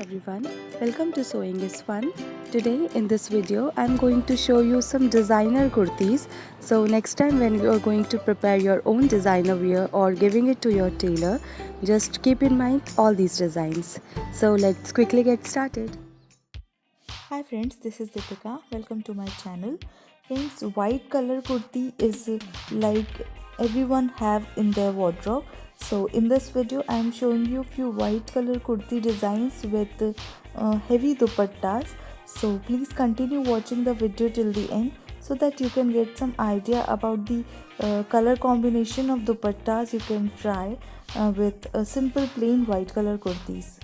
everyone, welcome to Sewing is Fun. Today in this video I'm going to show you some designer kurtis. So next time when you are going to prepare your own designer wear or giving it to your tailor, just keep in mind all these designs. So let's quickly get started. Hi friends, this is Deepika. Welcome to my channel. Friends, white color kurti is like everyone have in their wardrobe. So in this video I am showing you few white color kurti designs with heavy dupattas. So please continue watching the video till the end so that you can get some idea about the color combination of dupattas you can try with a simple plain white color kurtis.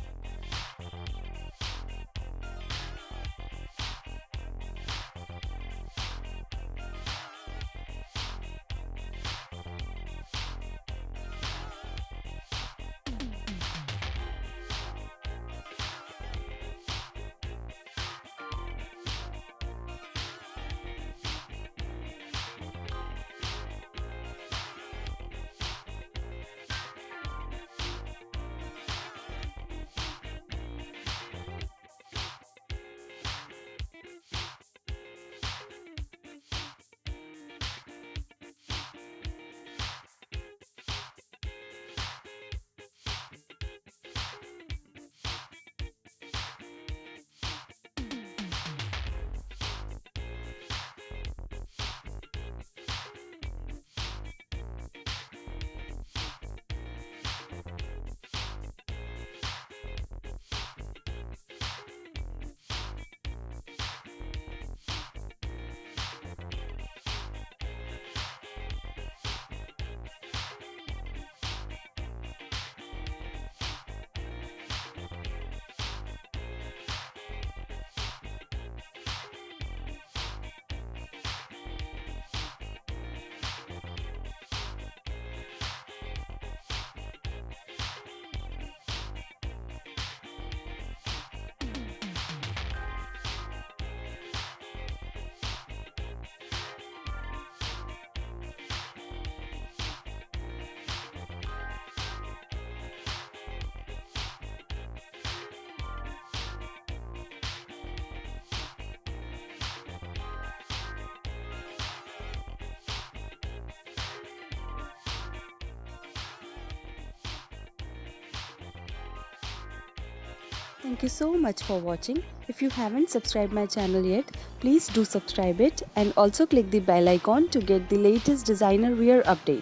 Thank you so much for watching. If you haven't subscribed my channel yet, please do subscribe it and also click the bell icon to get the latest designer wear update.